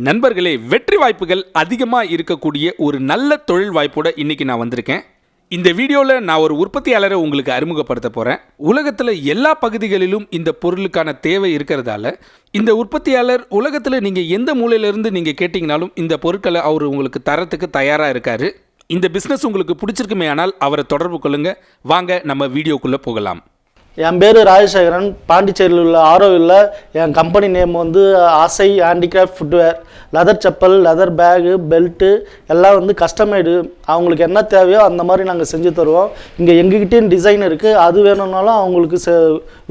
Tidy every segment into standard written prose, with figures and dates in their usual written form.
நண்பர்களே, வெற்றி வாய்ப்புகள் அதிகமாக இருக்கக்கூடிய ஒரு நல்ல தொழில் வாய்ப்போட இன்றைக்கி நான் வந்திருக்கேன். இந்த வீடியோவில் நான் ஒரு உற்பத்தியாளரை உங்களுக்கு அறிமுகப்படுத்த போகிறேன். உலகத்தில் எல்லா பகுதிகளிலும் இந்த பொருளுக்கான தேவை இருக்கிறதால இந்த உற்பத்தியாளர் உலகத்தில் நீங்கள் எந்த மூலையிலிருந்து நீங்கள் கேட்டிங்கனாலும் இந்த பொருட்களை அவர் உங்களுக்கு தரத்துக்கு தயாராக இருக்கார். இந்த பிஸ்னஸ் உங்களுக்கு பிடிச்சிருக்குமே ஆனால் அவரை தொடர்பு கொள்ளுங்கள். வாங்க நம்ம வீடியோக்குள்ளே போகலாம். என் பேர் ராஜசேகரன். பாண்டிச்சேரியில் உள்ள ஆரோவில் என் கம்பெனி நேம் வந்து ஆசை handicraft footwear. Leather chappal, leather bag, belt எல்லாம் வந்து கஸ்டமைடு. அவங்களுக்கு என்ன தேவையோ அந்த மாதிரி நாங்கள் செஞ்சு தருவோம். இங்கே எங்ககிட்டயும் டிசைன் இருக்குது. அது வேணும்னாலும் அவங்களுக்கு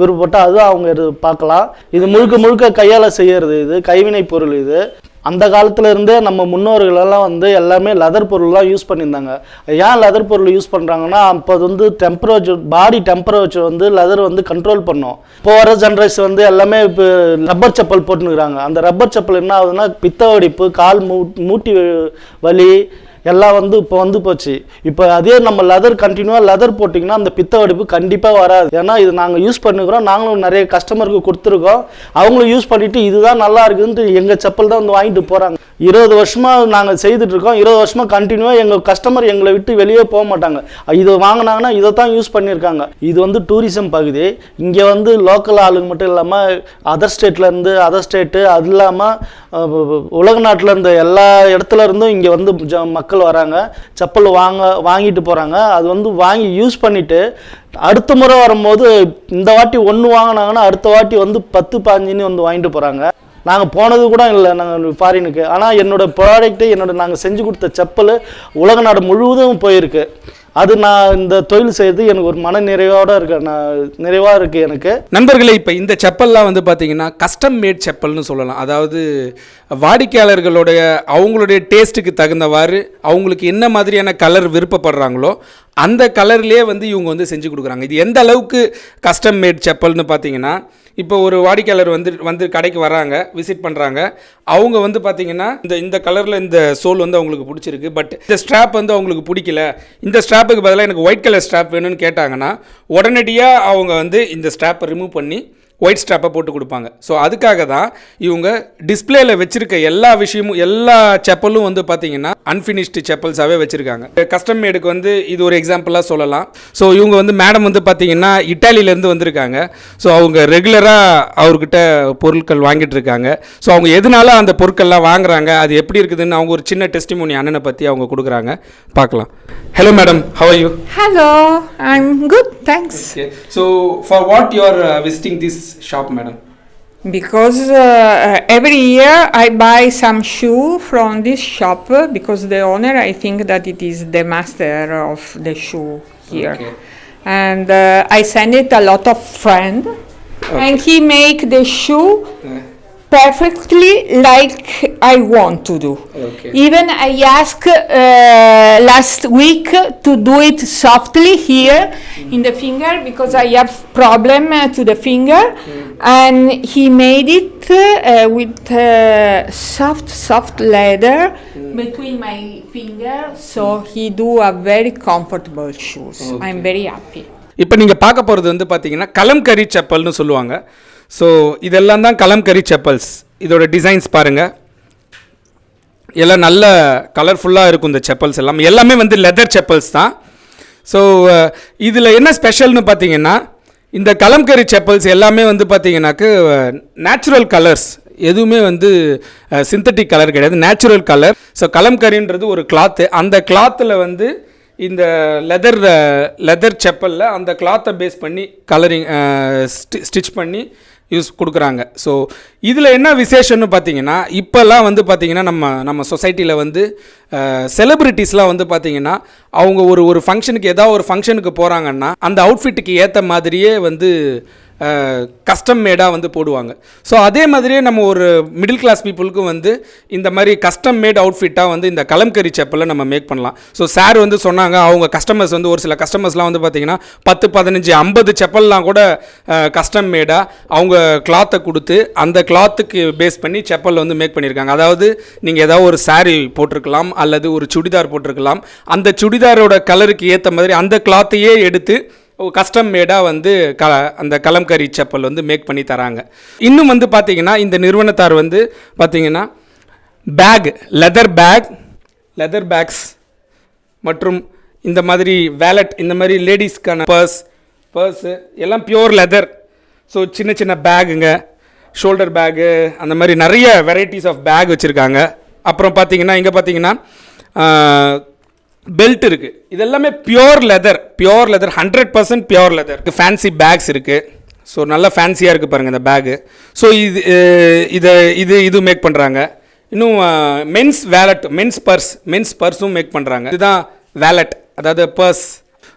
விருப்பப்பட்டால் அது அவங்க பார்க்கலாம். இது முழுக்க முழுக்க கையால் செய்கிறது. இது கைவினை பொருள். இது அந்த காலத்தில் இருந்தே நம்ம முன்னோர்களெல்லாம் வந்து எல்லாமே லெதர் பொருள்லாம் யூஸ் பண்ணியிருந்தாங்க. ஏன் லெதர் பொருள் யூஸ் பண்ணுறாங்கன்னா, அப்போ அது வந்து டெம்பரேச்சர், பாடி டெம்பரேச்சர் வந்து லெதர் வந்து கண்ட்ரோல் பண்ணும். இப்போ வர ஜென்ரேஷன் வந்து எல்லாமே இப்போ ரப்பர் செப்பல் போட்டுனுக்குறாங்க. அந்த ரப்பர் செப்பல் என்ன ஆகுதுன்னா, பித்த வெடிப்பு, கால் மூட்டி வலி எல்லாம் வந்து இப்போ வந்து போச்சு. இப்போ அதே நம்ம லெதர் கண்டினியூவாக லெதர் போட்டிங்கன்னா அந்த பித்த வெடிப்பு கண்டிப்பாக வராது. ஏன்னா இது நாங்கள் யூஸ் பண்ணிக்கிறோம். நாங்களும் நிறைய கஸ்டமருக்கு கொடுத்துருக்கோம். அவங்களும் யூஸ் பண்ணிவிட்டு இதுதான் நல்லா இருக்குதுன்ட்டு எங்கள் செப்பல் தான் வந்து வாங்கிட்டு போகிறாங்க. 20 வருஷமாக நாங்கள் செய்துட்ருக்கோம். 20 வருஷமாக கண்டினியூவாக எங்கள் கஸ்டமர் எங்களை விட்டு வெளியே போக மாட்டாங்க. இது வாங்கினாங்கன்னா இதை தான் யூஸ் பண்ணியிருக்காங்க. இது வந்து டூரிசம் பகுதி. இங்கே வந்து லோக்கல் ஆளுங்க மட்டும் இல்லாமல் அதர் ஸ்டேட்லேருந்து, அதர் ஸ்டேட்டு, அது இல்லாமல் உலக நாட்டில் இருந்த எல்லா இடத்துல இருந்தும் இங்கே வந்து மக்கள் வராங்க. செப்பல் வாங்கிட்டு போகிறாங்க. அது வந்து வாங்கி யூஸ் பண்ணிவிட்டு அடுத்த முறை வரும்போது இந்த வாட்டி ஒன்று வாங்கினாங்கன்னா அடுத்த வாட்டி வந்து 10-15 வந்து வாங்கிட்டு போகிறாங்க. நாங்கள் போனது கூட இல்லை நாங்கள் ஃபாரினுக்கு. ஆனால் என்னோடய ப்ராடக்ட்டு, நாங்கள் செஞ்சு கொடுத்த செப்பல் உலக நாடு முழுவதும் போயிருக்கு. அது நான் இந்த தொழில் செய்கிறது எனக்கு ஒரு மன நிறைவோடு இருக்கு. நிறைவாக இருக்குது எனக்கு. நண்பர்களே, இப்போ இந்த செப்பல்லாம் வந்து பார்த்தீங்கன்னா கஸ்டம் மேட் செப்பல்னு சொல்லலாம். அதாவது வாடிக்கையாளர்களுடைய அவங்களுடைய டேஸ்ட்டுக்கு தகுந்தவாறு அவங்களுக்கு என்ன மாதிரியான கலர் விருப்பப்படுறாங்களோ அந்த கலர்லேயே வந்து இவங்க வந்து செஞ்சு கொடுக்குறாங்க. இது எந்த அளவுக்கு கஸ்டம் மேட் செப்பல்னு பார்த்தீங்கன்னா, இப்போ ஒரு வாடிக்கையாளர் வந்து கடைக்கு வராங்க, விசிட் பண்ணுறாங்க. அவங்க வந்து பார்த்திங்கன்னா இந்த கலரில் இந்த சோல் வந்து அவங்களுக்கு பிடிச்சிருக்கு, பட் இந்த ஸ்ட்ராப் வந்து அவங்களுக்கு பிடிக்கல, இந்த ஸ்ட்ராப்புக்கு பதிலாக எனக்கு ஒயிட் கலர் ஸ்ட்ராப் வேணும்னு கேட்டாங்கன்னா உடனடியாக அவங்க வந்து இந்த ஸ்ட்ராப்பை ரிமூவ் பண்ணி ஒயிட் ஸ்ட்ராப்பை போட்டு கொடுப்பாங்க. ஸோ அதுக்காக தான் இவங்க டிஸ்பிளேயில் வச்சுருக்க எல்லா விஷயமும், எல்லா செப்பலும் வந்து பார்த்திங்கன்னா அன்ஃபினிஷ்டு செப்பல்ஸாகவே வச்சுருக்காங்க. கஸ்டம் மேடுக்கு வந்து இது ஒரு எக்ஸாம்பிளாக சொல்லலாம். ஸோ இவங்க வந்து மேடம் வந்து பார்த்திங்கன்னா இட்டாலியிலேருந்து வந்திருக்காங்க. ஸோ அவங்க ரெகுலராக அவர்கிட்ட பொருட்கள் வாங்கிட்டு இருக்காங்க. ஸோ அவங்க எதனால அந்த பொருட்கள்லாம் வாங்குறாங்க, அது எப்படி இருக்குதுன்னு அவங்க ஒரு சின்ன டெஸ்டிமோனி அண்ணனை பற்றி அவங்க கொடுக்குறாங்க. பார்க்கலாம். Hello madam, how are you? Hello, I'm good, thanks. Okay. So for what you are visiting this shop, madam? Because every year I buy some shoe from this shop because the owner, I think that it is the master of the shoe here. Okay. And I send it a lot of friend, okay. And he make the shoe perfectly like I want to do. Okay. Even I asked last week to do it softly here in the finger because I have problem to the finger, and he made it with soft leather between my finger, so he do a very comfortable shoes. Okay. I'm very happy. இப்போ நீங்கள் பார்க்க போகிறது வந்து பார்த்தீங்கன்னா கலம்கரி செப்பல்னு சொல்லுவாங்க. So இதெல்லாம் தான் கலம்கரி செப்பல்ஸ். இதோட டிசைன்ஸ் பாருங்கள், எல்லாம் நல்ல கலர்ஃபுல்லாக இருக்கும். இந்த செப்பல்ஸ் எல்லாமே வந்து லெதர் செப்பல்ஸ் தான். ஸோ இதில் என்ன ஸ்பெஷல்னு பார்த்தீங்கன்னா, இந்த கலம்கரி செப்பல்ஸ் எல்லாமே வந்து பார்த்தீங்கன்னாக்கு நேச்சுரல் கலர்ஸ், எதுவுமே வந்து சிந்தட்டிக் கலர் கிடையாது, நேச்சுரல் கலர். ஸோ கலம்கரின்றது ஒரு கிளாத்து. அந்த கிளாத்தில் வந்து இந்த லெதர் செப்பலில் அந்த கிளாத்தை பேஸ் பண்ணி கலரிங் ஸ்டிச் பண்ணி கொடுக்குறாங்க. ஸோ இதில் என்ன விசேஷம்னு பார்த்தீங்கன்னா, இப்போல்லாம் வந்து பார்த்திங்கன்னா நம்ம சொசைட்டியில் வந்து செலிப்ரிட்டிஸ்லாம் வந்து பார்த்திங்கன்னா அவங்க ஒரு ஃபங்க்ஷனுக்கு, ஏதாவது ஒரு ஃபங்க்ஷனுக்கு போகிறாங்கன்னா அந்த அவுட்ஃபிட்டுக்கு ஏற்ற மாதிரியே வந்து கஸ்டம் மேடாக வந்து போடுவாங்க. ஸோ அதே மாதிரியே நம்ம ஒரு மிடில் கிளாஸ் பீப்புளுக்கும் வந்து இந்த மாதிரி கஸ்டம் மேட் அவுட்ஃபிட்டாக வந்து இந்த கலம்கரி செப்பலை நம்ம மேக் பண்ணலாம். ஸோ சார் வந்து சொன்னாங்க, அவங்க கஸ்டமர்ஸ் வந்து ஒரு சில கஸ்டமர்ஸ்லாம் வந்து பார்த்திங்கன்னா 10, 15, 50 செப்பல்லாம் கூட கஸ்டம் மேடாக அவங்க கிளாத்தை கொடுத்து அந்த கிளாத்துக்கு பேஸ் பண்ணி செப்பல் வந்து மேக் பண்ணியிருக்காங்க. அதாவது நீங்கள் ஏதாவது ஒரு சாரீ போட்டிருக்கலாம் அல்லது ஒரு சுடிதார் போட்டிருக்கலாம். அந்த சுடிதாரோட கலருக்கு ஏற்ற மாதிரி அந்த கிளாத்தையே எடுத்து கஸ்டம் மேடாக வந்து அந்த கலம்கரி செப்பல் வந்து மேக் பண்ணி தராங்க. இன்னும் வந்து பார்த்திங்கன்னா இந்த நிறுவனத்தார் வந்து பார்த்திங்கன்னா பேக், லெதர் பேக்ஸ் மற்றும் இந்த மாதிரி வேலட், இந்த மாதிரி லேடிஸ்க்கான பர்ஸு எல்லாம் பியோர் லெதர். ஸோ சின்ன சின்ன பேகுங்க, ஷோல்டர் பேகு, அந்த மாதிரி நிறைய வெரைட்டிஸ் ஆஃப் பேக் வச்சுருக்காங்க. அப்புறம் பார்த்தீங்கன்னா இங்கே பார்த்தீங்கன்னா பெல்ட் இருக்குது. இதெல்லாமே pure leather 100% pure leather. Fancy bags இருக்குது. ஸோ நல்லா ஃபேன்சியாக இருக்குது பாருங்கள் இந்த பேகு. ஸோ இது மேக் பண்ணுறாங்க. இன்னும் மென்ஸ் வேலட், மென்ஸ் பர்ஸும் மேக் பண்ணுறாங்க. இதுதான் வேலட், அதாவது பர்ஸ்.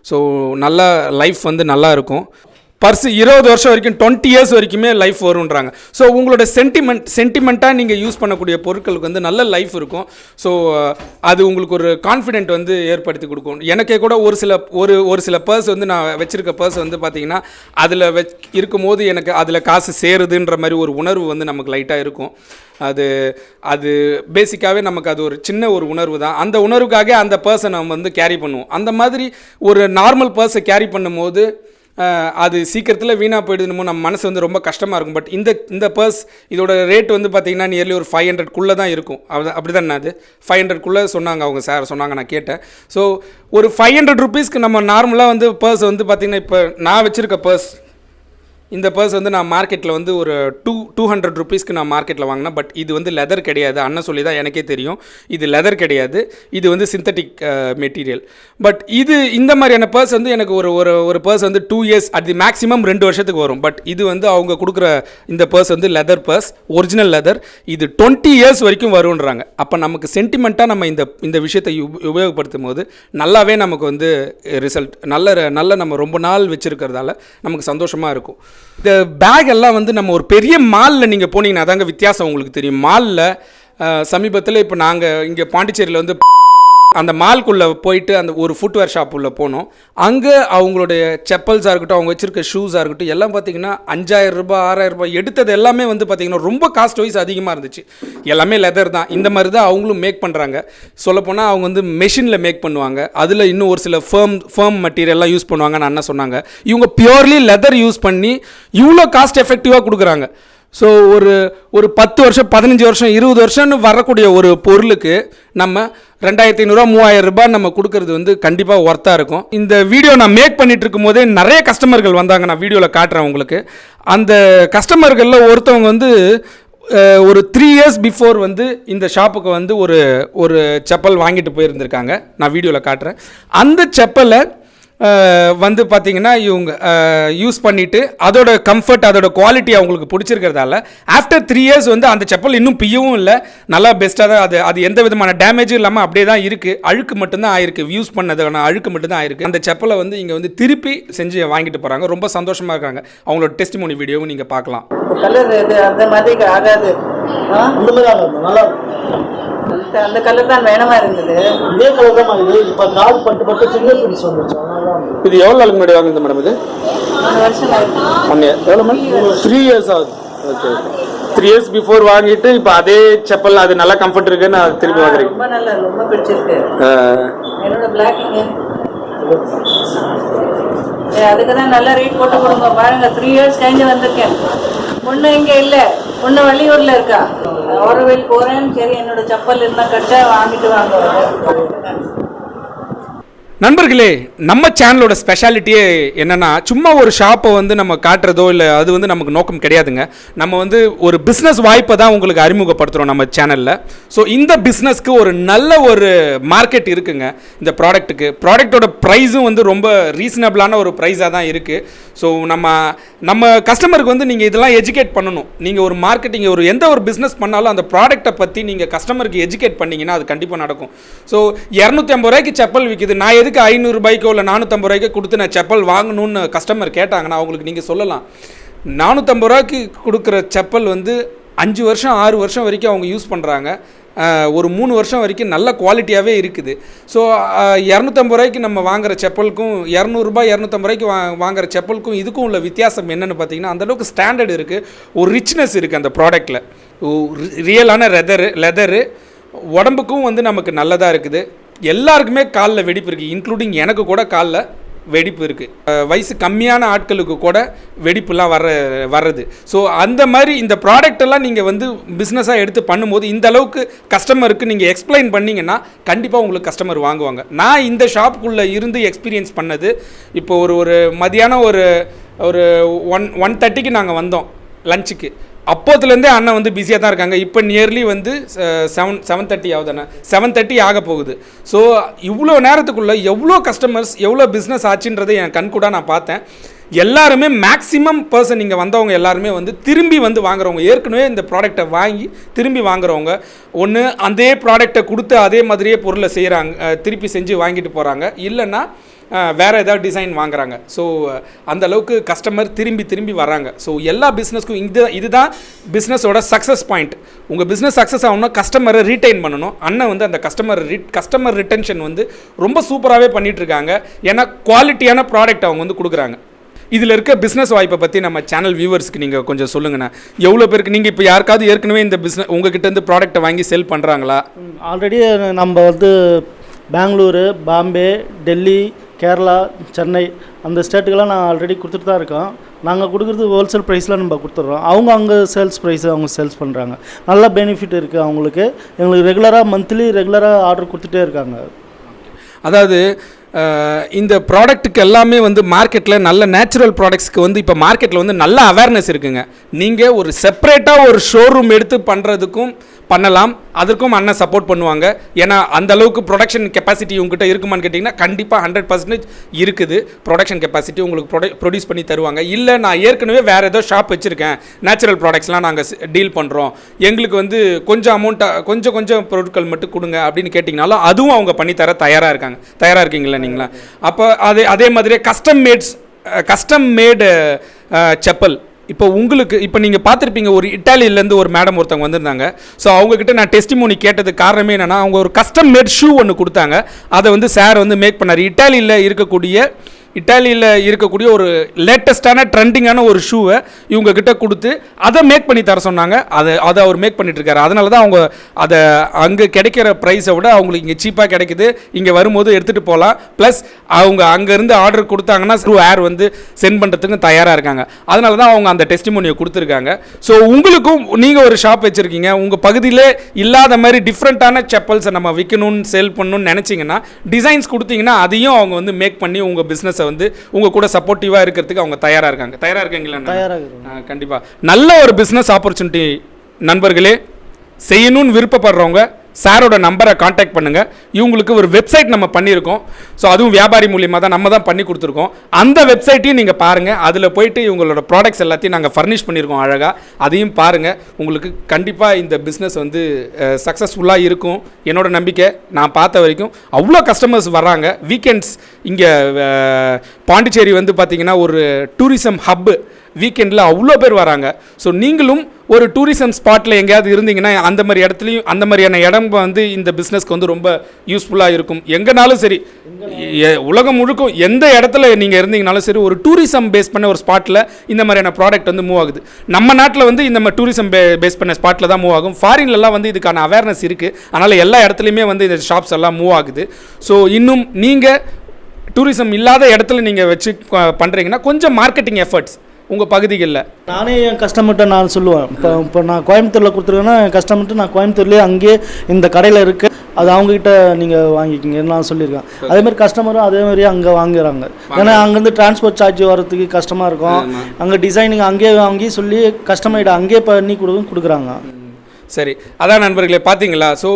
ஸோ நல்லா லைஃப் வந்து நல்லா இருக்கும். பர்ஸ் 20 வருஷம் வரைக்கும், 20 இயர்ஸ் வரைக்குமே லைஃப் வருன்றாங்க. ஸோ உங்களோட சென்டிமெண்ட்டாக நீங்கள் யூஸ் பண்ணக்கூடிய பொருட்களுக்கு வந்து நல்ல லைஃப் இருக்கும். ஸோ அது உங்களுக்கு ஒரு கான்ஃபிடென்ட் வந்து ஏற்படுத்தி கொடுக்கும். எனக்கே கூட ஒரு சில பர்ஸ் வந்து நான் வச்சுருக்க பர்ஸ் வந்து பார்த்திங்கன்னா அதில் இருக்கும்போது எனக்கு அதில் காசு சேருதுன்ற மாதிரி ஒரு உணர்வு வந்து நமக்கு லைட்டாக இருக்கும். அது பேசிக்காகவே நமக்கு அது ஒரு சின்ன ஒரு உணர்வு தான். அந்த உணர்வுக்காக அந்த பர்ஸை நம்ம வந்து கேரி பண்ணுவோம். அந்த மாதிரி ஒரு நார்மல் பர்ஸை கேரி பண்ணும்போது அது சீக்கிரத்தில் வீணாக போயிடுமோ நம்ம மனசு வந்து ரொம்ப கஷ்டமாக இருக்கும். பட் இந்த பர்ஸ் இதோட ரேட் வந்து பார்த்திங்கன்னா நியர்லி ஒரு 500க்குள்ளே தான் இருக்கும். அப்படி தான் அது 500க்குள்ளே சொன்னாங்க, அவங்க சார் சொன்னாங்க, நான் கேட்டேன். ஸோ ஒரு 500 ருபீஸ்க்கு நம்ம நார்மலாக வந்து பர்ஸ் வந்து பார்த்திங்கன்னா இப்போ நான் வச்சுருக்க பர்ஸ், இந்த பர்ஸ் வந்து நான் மார்க்கெட்டில் வந்து ஒரு 200 ருபீஸ்க்கு நான் மார்க்கெட்டில் வாங்கினேன். பட் இது வந்து லெதர் கிடையாது. அண்ணன் சொல்லி தான் எனக்கே தெரியும் இது லெதர் கிடையாது, இது வந்து சிந்தட்டிக் மெட்டீரியல். பட் இந்த மாதிரியான பர்ஸ் வந்து எனக்கு ஒரு பர்ஸ் வந்து 2 இயர்ஸ் அது மேக்ஸிமம் 2 வருஷத்துக்கு வரும். பட் இது வந்து அவங்க கொடுக்குற இந்த பர்ஸ் வந்து லெதர் பர்ஸ், ஒரிஜினல் லெதர். இது 20 இயர்ஸ் வரைக்கும் வருன்றாங்க. அப்போ நமக்கு சென்டிமெண்ட்டாக நம்ம இந்த விஷயத்தை உபயோகப்படுத்தும் போது நல்லாவே நமக்கு வந்து ரிசல்ட் நல்ல நம்ம ரொம்ப நாள் வச்சுருக்கிறதால நமக்கு சந்தோஷமாக இருக்கும். இந்த பேக் எல்லாம் வந்து நம்ம ஒரு பெரிய மாலில் நீங்கள் போனீங்கன்னா அதாங்க வித்தியாசம் உங்களுக்கு தெரியும். மாலில் சமீபத்தில் இப்போ நாங்கள் இங்கே பாண்டிச்சேரியில் வந்து அந்த மால்குள்ளே போயிட்டு அந்த ஒரு ஃபுட்வேர் ஷாப் உள்ளே போனோம். அங்கே அவங்களுடைய செப்பல்ஸாக இருக்கட்டும், அவங்க வச்சுருக்க ஷூஸாக இருக்கட்டும், எல்லாம் பார்த்திங்கன்னா 5000 ரூபாய் 6000 ரூபாய் எடுத்தது எல்லாமே வந்து பார்த்திங்கன்னா ரொம்ப காஸ்ட் வைஸ் அதிகமாக இருந்துச்சு. எல்லாமே லெதர் தான். இந்த மாதிரி தான் அவங்களும் மேக் பண்ணுறாங்க. சொல்லப்போனால் அவங்க வந்து மெஷினில் மேக் பண்ணுவாங்க. அதில் இன்னும் ஒரு சில ஃபேம் மெட்டீரியல்லாம் யூஸ் பண்ணுவாங்கன்னு அண்ணா சொன்னாங்க. இவங்க பியூர்லி லெதர் யூஸ் பண்ணி இவ்வளோ காஸ்ட் எஃபெக்டிவாக கொடுக்குறாங்க. ஸோ ஒரு 10 வருஷம் 15 வருஷம் 20 வருஷம்னு வரக்கூடிய ஒரு பொருளுக்கு நம்ம 2500 3000 ரூபாய் நம்ம கொடுக்கறது வந்து கண்டிப்பாக ஒர்த்தாக இருக்கும். இந்த வீடியோ நான் மேக் பண்ணிட்டு இருக்கும் போதே நிறைய கஸ்டமர்கள் வந்தாங்க. நான் வீடியோவில் காட்டுறேன் உங்களுக்கு. அந்த கஸ்டமர்களில் ஒருத்தவங்க வந்து ஒரு 3 இயர்ஸ் பிஃபோர் வந்து இந்த ஷாப்புக்கு வந்து ஒரு செப்பல் வாங்கிட்டு போயிருந்திருக்காங்க. நான் வீடியோவில் காட்டுறேன். அந்த செப்பலை வந்து பார்த்திங்கன்னா இவங்க யூஸ் பண்ணிவிட்டு அதோட கம்ஃபர்ட், அதோட குவாலிட்டி அவங்களுக்கு பிடிச்சிருக்கிறதால ஆஃப்டர் 3 இயர்ஸ் வந்து அந்த செப்பல் இன்னும் பியவும் இல்லை, நல்லா பெஸ்ட்டாக தான் அது எந்த விதமான டேமேஜும் இல்லாமல் அப்படியே தான் இருக்குது. அழுக்கு மட்டும்தான் ஆயிருக்கு, யூஸ் பண்ணதுக்கான அழுக்கு மட்டும்தான் ஆயிருக்கு. அந்த செப்பலை வந்து இங்கே வந்து திருப்பி செஞ்சு வாங்கிட்டு போகிறாங்க. ரொம்ப சந்தோஷமாக இருக்காங்க. அவங்களோட டெஸ்டிமோனி வீடியோவும் நீங்கள் பார்க்கலாம். கலர் அந்த மாதிரி ஆகாது, அந்த கலர் தான் வேணமா இருந்தது. இதே கலர் தான் இது. இப்போ கால் பட்டு ஃபிங்கர் பிரிண்ட்ஸ் வந்துச்சு. இது எவ்வளோ நாளுக்கு முன்னாடி வாங்குது மேடம்? இது 1 வருஷம் ஆகுது. 1 இயர். எவ்வளோ மேடம்? 3 இயர்ஸ் ஆகுது. ஓகே, 3 இயர்ஸ் பிஃபோர் வாங்கிட்டு இப்போ அதே செப்பல் அது நல்லா கம்ஃபர்ட் இருக்குன்னு அது திருப்பி வாங்குறீங்க. ரொம்ப நல்லா, ரொம்ப பிடிச்சிருக்கு. என்னோட பிளாக்கிங்க அதுக்கு தான் நல்ல ரேட் போட்டு கொடுங்க. பாருங்க 3 இயர்ஸ் கழிஞ்சு வந்திருக்கேன். முன்ன இங்கே இல்லை, முன்ன வெளியூரில் இருக்கா. ஆரோவில் போகிறேன், சரி என்னோட செப்பல் இருந்தால் கட்டா வாங்கிட்டு வாங்க. நண்பர்களே, நம்ம சேனலோட ஸ்பெஷாலிட்டியே என்னென்னா சும்மா ஒரு ஷாப்பை வந்து நம்ம காட்டுறதோ இல்லை அது வந்து நமக்கு நோக்கம் கிடையாதுங்க. நம்ம வந்து ஒரு பிஸ்னஸ் வாய்ப்பை தான் உங்களுக்கு அறிமுகப்படுத்துகிறோம் நம்ம சேனலில். ஸோ இந்த பிஸ்னஸ்க்கு ஒரு நல்ல ஒரு மார்க்கெட் இருக்குங்க. இந்த ப்ராடக்டோட ப்ரைஸும் வந்து ரொம்ப ரீசனபிளான ஒரு ப்ரைஸாக தான் இருக்குது. ஸோ நம்ம கஸ்டமருக்கு வந்து நீங்கள் இதெல்லாம் எஜுகேட் பண்ணணும். நீங்கள் ஒரு மார்க்கெட்டிங் எந்த ஒரு பிஸ்னஸ் பண்ணாலும் அந்த ப்ராடக்ட்டை பற்றி நீங்கள் கஸ்டமருக்கு எஜுகேட் பண்ணிங்கன்னா அது கண்டிப்பாக நடக்கும். ஸோ 250 ரூபாய்க்கு செப்பல் விற்கிது, நான் எதுக்கு 500 ரூபாய்க்கோ இல்லை 450 ரூபாய்க்கு கொடுத்து நான் செப்பல் வாங்கணும்னு கஸ்டமர் கேட்டாங்கன்னா அவங்களுக்கு நீங்கள் சொல்லலாம். 450 ரூபாய்க்கு கொடுக்குற செப்பல் வந்து 5 வருஷம் 6 வருஷம் வரைக்கும் அவங்க யூஸ் பண்ணுறாங்க. ஒரு 3 வருஷம் வரைக்கும் நல்ல குவாலிட்டியாகவே இருக்குது. ஸோ 250 ரூபாய்க்கு நம்ம வாங்குகிற செப்பலுக்கும் 200 ரூபாய் 250 ரூபாய்க்கு வாங்குகிற செப்பலுக்கும் இதுக்கும் உள்ள வித்தியாசம் என்னென்னு பார்த்தீங்கன்னா அந்தளவுக்கு ஸ்டாண்டர்ட் இருக்குது, ஒரு ரிச்னஸ் இருக்குது அந்த ப்ராடக்டில். ரியலான லெதரு உடம்புக்கும் வந்து நமக்கு நல்லதாக இருக்குது. எல்லாருக்குமே காலில் வெடிப்பு இருக்குது, இன்க்ளூடிங் எனக்கு கூட காலில் வெடிப்பு இருக்குது. வயசு கம்மியான ஆட்களுக்கு கூட வெடிப்புலாம் வர்றது. ஸோ அந்த மாதிரி இந்த ப்ராடக்டெல்லாம் நீங்கள் வந்து பிஸ்னஸாக எடுத்து பண்ணும்போது இந்த அளவுக்கு கஸ்டமருக்கு நீங்கள் எக்ஸ்பிளைன் பண்ணிங்கன்னா கண்டிப்பாக உங்களுக்கு கஸ்டமர் வாங்குவாங்க. நான் இந்த ஷாப்புக்குள்ளே இருந்து எக்ஸ்பீரியன்ஸ் பண்ணது, இப்போ ஒரு மதியானம் ஒரு 1:30க்கு நாங்கள் வந்தோம் லஞ்சுக்கு. அப்போத்துலேருந்தே அண்ணன் வந்து பிஸியாக தான் இருக்காங்க. இப்போ நியர்லி வந்து 7:30 ஆகுதுண்ணா, 7:30 ஆக போகுது. ஸோ இவ்வளோ நேரத்துக்குள்ளே எவ்வளோ கஸ்டமர்ஸ் எவ்வளோ பிஸ்னஸ் ஆச்சுன்றதை என் கண்கூட நான் பார்த்தேன். எல்லாருமே மேக்ஸிமம் பர்சன் இங்கே வந்தவங்க எல்லாருமே வந்து திரும்பி வந்து வாங்குறவங்க, ஏற்கனவே இந்த ப்ராடக்டை வாங்கி திரும்பி வாங்குறவங்க, ஒன்று அதே ப்ராடக்டை கொடுத்து அதே மாதிரியே பொருளை செய்கிறாங்க, திருப்பி செஞ்சு வாங்கிட்டு போகிறாங்க, இல்லைன்னா வேறு ஏதாவது டிசைன் வாங்குறாங்க. ஸோ அந்தளவுக்கு கஸ்டமர் திரும்பி வராங்க. ஸோ எல்லா பிஸ்னஸ்க்கும் இதுதான் பிஸ்னஸோட சக்ஸஸ் பாயிண்ட். உங்கள் பிஸ்னஸ் சக்ஸஸ் ஆகணும்னா கஸ்டமரை ரீட்டைன் பண்ணணும். அண்ணன் வந்து அந்த கஸ்டமர் ரிட்டென்ஷன் வந்து ரொம்ப சூப்பராகவே பண்ணிகிட்ருக்காங்க. ஏன்னா குவாலிட்டியான ப்ராடக்ட் அவங்க வந்து கொடுக்குறாங்க. இதில் இருக்க பிஸ்னஸ் வாய்ப்பை பற்றி நம்ம சேனல் வியூவர்ஸ்க்கு நீங்கள் கொஞ்சம் சொல்லுங்கண்ணா. எவ்வளோ பேருக்கு நீங்கள் இப்போ யாருக்காவது ஏற்கனவே இந்த பிஸ்னஸ் உங்ககிட்டேருந்து ப்ராடக்ட்டை வாங்கி செல் பண்ணுறாங்களா? ஆல்ரெடி நம்ம வந்து பெங்களூரு, பாம்பே, டெல்லி, கேரளா, சென்னை அந்த ஸ்டேட்டுக்கெல்லாம் நான் ஆல்ரெடி கொடுத்துட்டு தான் இருக்கோம். நாங்கள் கொடுக்குறது ஹோல்சேல் ப்ரைஸில் நம்ம கொடுத்துட்றோம். அவங்க அங்கே சேல்ஸ் ப்ரைஸு அவங்க சேல்ஸ் பண்ணுறாங்க. நல்ல பெனிஃபிட் இருக்குது அவங்களுக்கு. எங்களுக்கு ரெகுலராக ஆர்டர் கொடுத்துட்டே இருக்காங்க. அதாவது இந்த ப்ராடக்ட்டுக்கு எல்லாமே வந்து மார்க்கெட்டில் நல்ல நேச்சுரல் ப்ராடக்ட்ஸ்க்கு வந்து இப்போ மார்க்கெட்டில் வந்து நல்ல அவேர்னஸ் இருக்குங்க. நீங்கள் ஒரு செப்பரேட்டாக ஒரு ஷோரூம் எடுத்து பண்ணுறதுக்கும் பண்ணலாம், அதற்கும் அண்ணன் சப்போர்ட் பண்ணுவாங்க. ஏன்னா அந்த அளவுக்கு ப்ரொடக்ஷன் கெப்பாசிட்டி உங்ககிட்ட இருக்குமான்னு கேட்டிங்கன்னா கண்டிப்பாக 100% இருக்குது. ப்ரொடக்ஷன் கெப்பாசிட்டி உங்களுக்கு ப்ரொடியூஸ் பண்ணி தருவாங்க. இல்லை நான் ஏற்கனவே வேறு ஏதோ ஷாப் வச்சுருக்கேன், நேச்சுரல் ப்ராடக்ட்ஸ்லாம் நாங்கள் டீல் பண்ணுறோம், எங்களுக்கு வந்து கொஞ்சம் அமௌண்ட்டாக கொஞ்சம் பொருட்கள் மட்டும் கொடுங்க அப்படின்னு கேட்டிங்கனாலும் அதுவும் அவங்க பண்ணித்தர தயாராக இருக்கீங்களா நீங்களா? அப்போ அதே மாதிரியே கஸ்டம் மேடு செப்பல். இப்போ நீங்கள் பார்த்துருப்பீங்க, ஒரு இட்டாலியிலேருந்து ஒரு மேடம் ஒருத்தவங்க வந்திருந்தாங்க. ஸோ அவங்கக்கிட்ட நான் டெஸ்டிமோனி கேட்டதுக்கு காரணமே என்னென்னா, அவங்க ஒரு கஸ்டம் மேட் ஷூ ஒன்று கொடுத்தாங்க. அதை வந்து சார் வந்து மேக் பண்ணார். இட்டாலியில் இருக்கக்கூடிய ஒரு லேட்டஸ்டான ட்ரெண்டிங்கான ஒரு ஷூவை இவங்க கிட்ட கொடுத்து அதை மேக் பண்ணி தர சொன்னாங்க. அதை அவர் மேக் பண்ணிட்டுருக்காரு. அதனால தான் அவங்க அதை அங்கே கிடைக்கிற ப்ரைஸை விட அவங்களுக்கு இங்கே சீப்பாக கிடைக்குது. இங்கே வரும்போது எடுத்துகிட்டு போகலாம். ப்ளஸ் அவங்க அங்கேருந்து ஆர்டர் கொடுத்தாங்கன்னா த்ரூ ஏர் வந்து சென்ட் பண்ணுறதுக்கு தயாராக இருக்காங்க. அதனால தான் அவங்க அந்த டெஸ்டிமோனியை கொடுத்துருக்காங்க. ஸோ உங்களுக்கும் நீங்கள் ஒரு ஷாப் வச்சுருக்கீங்க, உங்கள் பகுதியிலே இல்லாத மாதிரி டிஃப்ரெண்ட்டான செப்பல்ஸை நம்ம விற்கணும்னு சேல் பண்ணணும்னு நினச்சிங்கன்னா டிசைன்ஸ் கொடுத்தீங்கன்னா அதையும் அவங்க வந்து மேக் பண்ணி உங்கள் பிஸ்னஸ் வந்து உங்க கூட சப்போர்ட்டிவா இருக்கிறதுக்கு அவங்க தயாரா இருக்கீங்களா? கண்டிப்பா. நல்ல ஒரு பிசினஸ் ஆப்பர்ச்சுனிட்டி நண்பர்களே. செய்யணும்னு விருப்பப்படுறவங்க சாரோட நம்பரை காண்டாக்ட் பண்ணுங்க. இவங்களுக்கு ஒரு வெப்சைட் நம்ம பண்ணியிருக்கோம். ஸோ அதுவும் வியாபாரி மூலியமாக தான் நம்ம தான் பண்ணி கொடுத்துருக்கோம். அந்த வெப்சைட்டையும் நீங்கள் பாருங்கள். அதில் போயிட்டு இவங்களோட ப்ராடக்ட்ஸ் எல்லாத்தையும் நாங்கள் ஃபர்னிஷ் பண்ணியிருக்கோம் அழகாக. அதையும் பாருங்கள். உங்களுக்கு கண்டிப்பாக இந்த பிஸ்னஸ் வந்து சக்ஸஸ்ஃபுல்லாக இருக்கும் என்னோட நம்பிக்கை. நான் பார்த்த வரைக்கும் அவ்வளோ கஸ்டமர்ஸ் வர்றாங்க. வீக்கெண்ட்ஸ் இங்கே பாண்டிச்சேரி வந்து பார்த்திங்கன்னா ஒரு டூரிசம் ஹப்பு. வீக்கெண்டில் அவ்வளோ பேர் வராங்க. ஸோ நீங்களும் ஒரு டூரிசம் ஸ்பாட்டில் எங்கேயாவது இருந்தீங்கன்னா அந்த மாதிரி இடத்துலையும் அந்த மாதிரியான இடம் வந்து இந்த பிஸ்னஸ்க்கு வந்து ரொம்ப யூஸ்ஃபுல்லாக இருக்கும். எங்கேனாலும் சரி, உலகம் முழுக்கும் எந்த இடத்துல நீங்கள் இருந்தீங்கனாலும் சரி, ஒரு டூரிசம் பேஸ் பண்ண ஒரு ஸ்பாட்டில் இந்த மாதிரியான ப்ராடக்ட் வந்து மூவ் ஆகுது. நம்ம நாட்டில் வந்து இந்த மாதிரி டூரிசம் பேஸ் பண்ண ஸ்பாட்டில் தான் மூவ் ஆகும். ஃபாரின்லலாம் வந்து இதுக்கான அவேர்னஸ் இருக்குது. அதனால் எல்லா இடத்துலையுமே வந்து இந்த ஷாப்ஸ் எல்லாம் மூவ் ஆகுது. ஸோ இன்னும் நீங்கள் டூரிசம் இல்லாத இடத்துல நீங்கள் வச்சு பண்ணுறீங்கன்னா கொஞ்சம் மார்க்கெட்டிங் எஃபர்ட்ஸ் உங்கள் பகுதிகளில். நானே என் கஸ்டமர்கிட்ட நான் சொல்லுவேன், இப்போ நான் கோயம்புத்தூரில் கொடுத்துருக்கேன்னா என் கஸ்டமர்கிட்ட நான் கோயம்புத்தூர்லேயே அங்கேயே இந்த கடையில் இருக்குது, அது அவங்ககிட்ட நீங்கள் வாங்கிக்கிங்க நான் சொல்லியிருக்கேன். அதேமாதிரி கஸ்டமரும் அதே மாதிரியே அங்கே வாங்குறாங்க. ஏன்னா அங்கேருந்து டிரான்ஸ்போர்ட் சார்ஜ் வரதுக்கு கஷ்டமாக இருக்கும். அங்கே டிசைனிங் அங்கேயே வாங்கி சொல்லி கஸ்டமர்கிட்ட அங்கேயே பண்ணி கொடுக்குறாங்க. சரி, அதான் நண்பர்களே பார்த்தீங்களா. ஸோ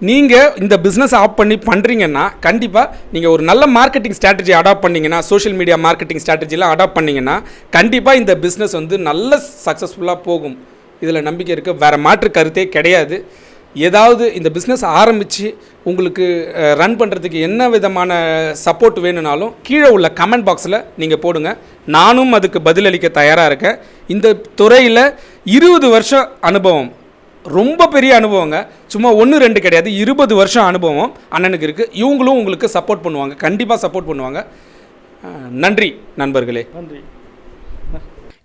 நீங்கள் இந்த பிஸ்னஸ் ஆப் பண்ணி பண்ணுறீங்கன்னா கண்டிப்பாக நீங்கள் ஒரு நல்ல மார்க்கெட்டிங் ஸ்ட்ராட்டஜி அடாப்ட் பண்ணிங்கன்னா, சோஷியல் மீடியா மார்க்கெட்டிங் ஸ்ட்ராட்டஜிலாம் அடாப்ட் பண்ணிங்கன்னா கண்டிப்பாக இந்த பிஸ்னஸ் வந்து நல்ல சக்ஸஸ்ஃபுல்லாக போகும். இதில் நம்பிக்கை இருக்குது, வேறு மாற்று கருத்தே கிடையாது. ஏதாவது இந்த பிஸ்னஸ் ஆரம்பித்து உங்களுக்கு ரன் பண்ணுறதுக்கு என்ன விதமான சப்போர்ட் வேணும்னாலும் கீழே உள்ள கமெண்ட் பாக்ஸில் நீங்கள் போடுங்க. நானும் அதுக்கு பதிலளிக்க தயாராக இருக்கேன். இந்த துறையில் 20 வருஷம் அனுபவம், ரொம்ப பெரிய அனுபவங்க. சும்மா 1-2 கிடையாது, 20 வருஷம் அனுபவம் அண்ணனுக்கு இருக்குது. இவங்களும் உங்களுக்கு சப்போர்ட் பண்ணுவாங்க, கண்டிப்பாக சப்போர்ட் பண்ணுவாங்க. நன்றி நண்பர்களே. நன்றி.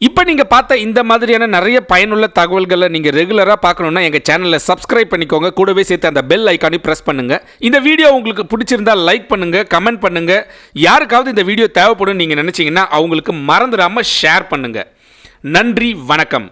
இப்போ நீங்கள் பார்த்த இந்த மாதிரியான நிறைய பயனுள்ள தகவல்களை நீங்கள் ரெகுலராக பார்க்கணுன்னா எங்கள் சேனலை சப்ஸ்கிரைப் பண்ணிக்கோங்க. கூடவே சேர்த்து அந்த பெல் ஐக்கானையும் ப்ரெஸ் பண்ணுங்கள். இந்த வீடியோ உங்களுக்கு பிடிச்சிருந்தால் லைக் பண்ணுங்கள், கமெண்ட் பண்ணுங்கள். யாருக்காவது இந்த வீடியோ தேவைப்படும் நீங்கள் நினச்சிங்கன்னா அவங்களுக்கு மறந்துடாமல் ஷேர் பண்ணுங்கள். நன்றி, வணக்கம்.